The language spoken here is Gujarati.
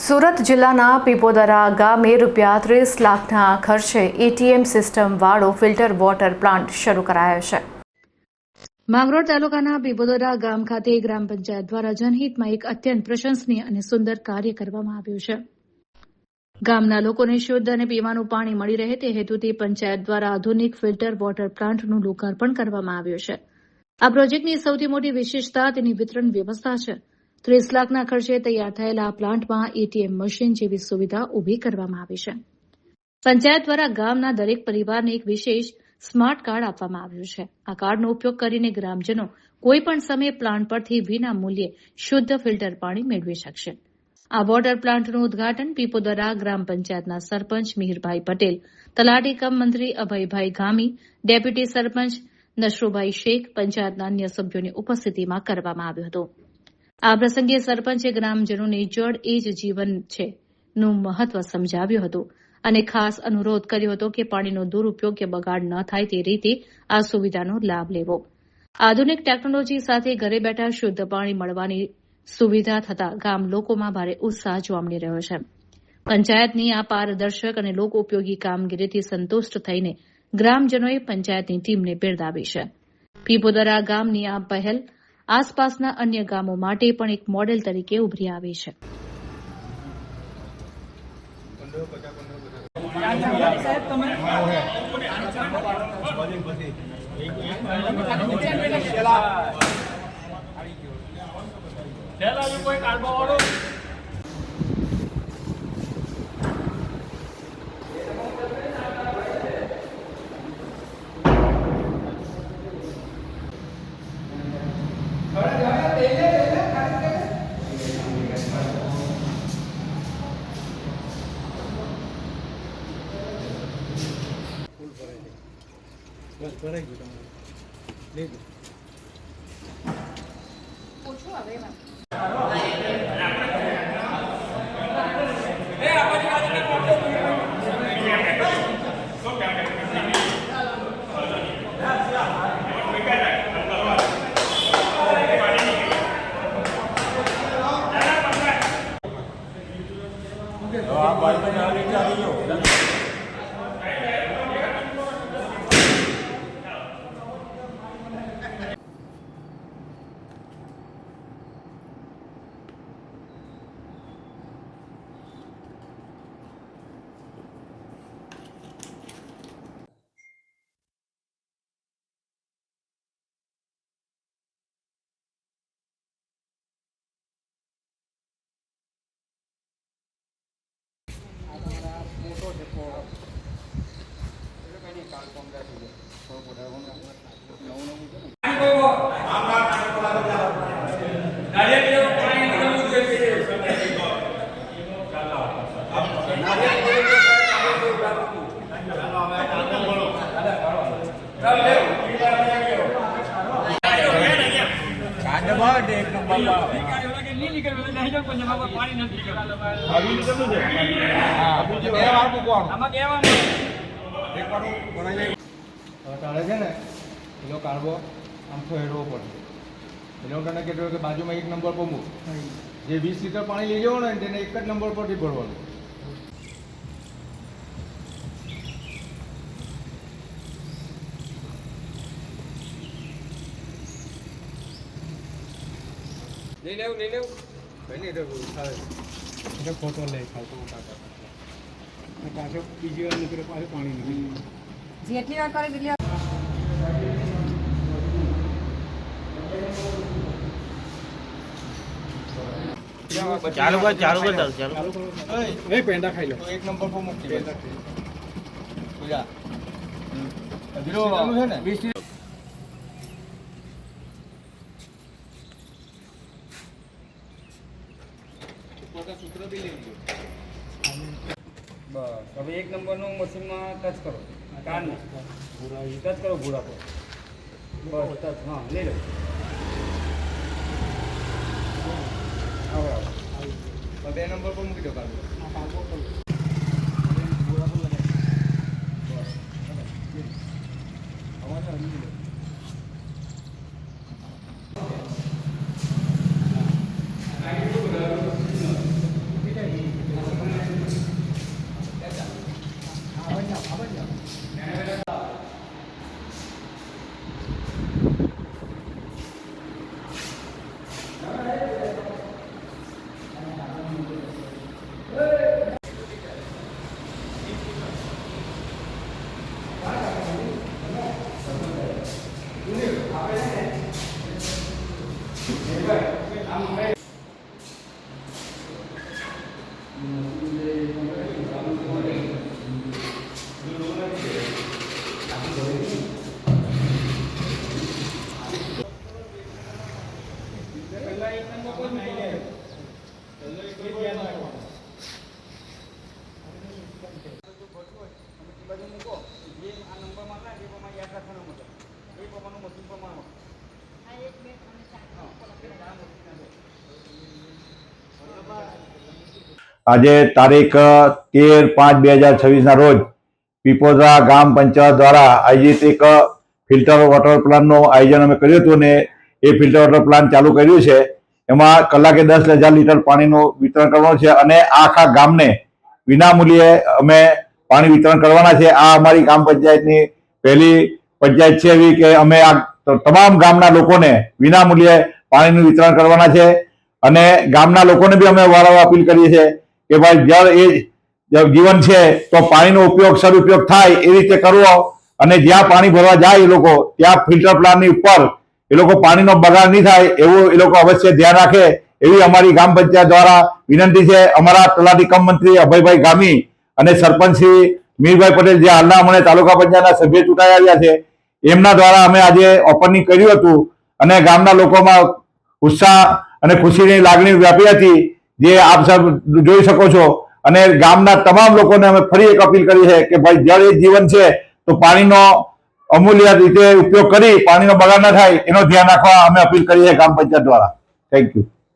સુરત જિલ્લાના પીપોદરા ગામે ₹30 લાખના ખર્ચે એટીએમ સિસ્ટમવાળો ફિલ્ટર વોટર પ્લાન્ટ શરૂ કરાયો છે. માંગરોળ તાલુકાના પીપોદરા ગામ ખાતે ગ્રામ પંચાયત દ્વારા જનહિતમાં એક અત્યંત પ્રશંસનીય અને સુંદર કાર્ય કરવામાં આવ્યું છે. ગામના લોકોને શુદ્ધ અને પીવાનું પાણી મળી રહે તે હેતુથી પંચાયત દ્વારા આધુનિક ફિલ્ટર વોટર પ્લાન્ટનું લોકાર્પણ કરવામાં આવ્યું છે. આ પ્રોજેક્ટની સૌથી મોટી વિશેષતા તેની વિતરણ વ્યવસ્થા છે. 30 લાખના ખર્ચે તૈયાર થયેલા આ પ્લાન્ટમાં એટીએમ મશીન જેવી સુવિધા ઊભી કરવામાં આવી છે. પંચાયત દ્વારા ગામના દરેક પરિવારને એક વિશેષ સ્માર્ટ કાર્ડ આપવામાં આવ્યું છે. આ કાર્ડનો ઉપયોગ કરીને ગ્રામજનો કોઈપણ સમયે પ્લાન્ટ પરથી વિના મૂલ્યે શુદ્ધ ફિલ્ટર પાણી મેળવી શકશે. આ વોટર પ્લાન્ટનું ઉદઘાટન પીપોદરા ગ્રામ પંચાયતના સરપંચ મિહિરભાઈ પટેલ, તલાટી કમ મંત્રી અભયભાઈ ગામી, ડેપ્યુટી સરપંચ નશરૂભાઈ શેખ, પંચાયતના અન્ય સભ્યોની ઉપસ્થિતિમાં કરવામાં આવ્યું હતું. આ પ્રસંગે સરપંચે ગ્રામજનોને જળ એ જ જીવન છે નું મહત્વ સમજાવ્યું હતું અને ખાસ અનુરોધ કર્યો હતો કે પાણીનો દુરુપયોગ કે બગાડ ન થાય તે રીતે આ સુવિધાનો લાભ લેવો. આધુનિક ટેકનોલોજી સાથે ઘરે બેઠા શુદ્ધ પાણી મળવાની સુવિધા થતાં ગામ લોકોમાં ભારે ઉત્સાહ જોવા મળી રહ્યો છે. પંચાયતની આ પારદર્શક અને લોક ઉપયોગી કામગીરીથી સંતુષ્ટ થઈને ગ્રામજનોએ પંચાયતની ટીમને બિરદાવી છે. પીપોદરા ગામની આ પહેલ આસપાસના અન્ય ગામો માટે પણ એક મોડેલ તરીકે ઉભરી આવી છે. બસ ભરાઈ ગયું તમારું લઈ લો ઓછું આવે એમાં તારે છે ને એનો કાઢવો આમ ફેરવો પડે. એનો તને કહેતો કે બાજુમાં એક નંબર પર મૂક. જે 20 લીટર પાણી લઈ જવાનું ને તેને એક જ નંબર પરથી ભરવાનું. લઈ લેવું કઈ નહીં એટલે ફોટો લે ખાતો પાછો બીજી વાર નીકળે પાછું પાણી નીકળે જેટલી વાર કરે બીજી ચાલુ કર એ પેંડા ખાઈ લો એક નંબર પર મૂકી પેંડા પૂજા અધીરો છે ને 20 સૂત્ર બી લઈ લો. બસ હવે એક નંબરનું મશીનમાં ટચ કરો કાનને ટચ કરો ભૂરા પર બસ ટચ હા લઈ લો. આવો 2 નંબર પર મૂકી દો કાઢો ભૂરા પર લગાવી બસ અવાજ આવી ગયો. આજે તારીખ 13/5/2026 રોજ પીપોદરા ગ્રામ પંચાયત દ્વારા આયોજિત એક ફિલ્ટર વોટર પ્લાન્ટનું આયોજન અમે કર્યું હતું ને એ ફિલ્ટર વોટર પ્લાન્ટ ચાલુ કર્યું છે. એમાં કલાકે 10,000 લીટર પાણીનું વિતરણ કરવાનું છે અને આખા ગામને વિનામૂલ્યે અમે પાણી વિતરણ કરવાના છે. આ અમારી ગ્રામ પંચાયતની પહેલી પંચાયત છે એવી કે અમે આ તમામ ગામના લોકોને વિનામૂલ્યે પાણીનું વિતરણ કરવાના છે. અને ગામના લોકોને બી અમે વારંવાર અપીલ કરીએ છીએ કે ભાઈ જળ એ જીવન છે, તો પાણીનો ઉપયોગ સદુપયોગ થાય એ રીતે કરવો. અને જ્યાં પાણી ભરવા જાય એ લોકો ત્યાં ફિલ્ટર પ્લાન્ટની ઉપર એ લોકો પાણીનો બગાડ નહીં થાય એવું એ લોકો અવશ્ય ધ્યાન રાખે એવી અમારી ગ્રામ પંચાયત દ્વારા વિનંતી છે. અમારા તલાટી કમ મંત્રી અભયભાઈ ગામી અને સરપંચ શ્રી મીરભાઈ પટેલ જે હાલના અમને તાલુકા પંચાયતના સભ્ય ચૂંટાઈ આવ્યા છે એમના દ્વારા અમે આજે ઓપનિંગ કર્યું હતું અને ગામના લોકોમાં ઉત્સાહ અને ખુશીની લાગણી વ્યાપી હતી, જે આપ સબ જોઈ શકો છો. અને ગામના તમામ લોકોને અમે ફરી એક અપીલ કરી છે કે ભાઈ જળ એ જીવન છે, તો પાણીનો અમૂલ્ય રીતે ઉપયોગ કરી પાણીનો બગાડ ન થાય એનો ધ્યાન રાખવા અમે અપીલ કરી છે ગ્રામ પંચાયત દ્વારા. Thank you.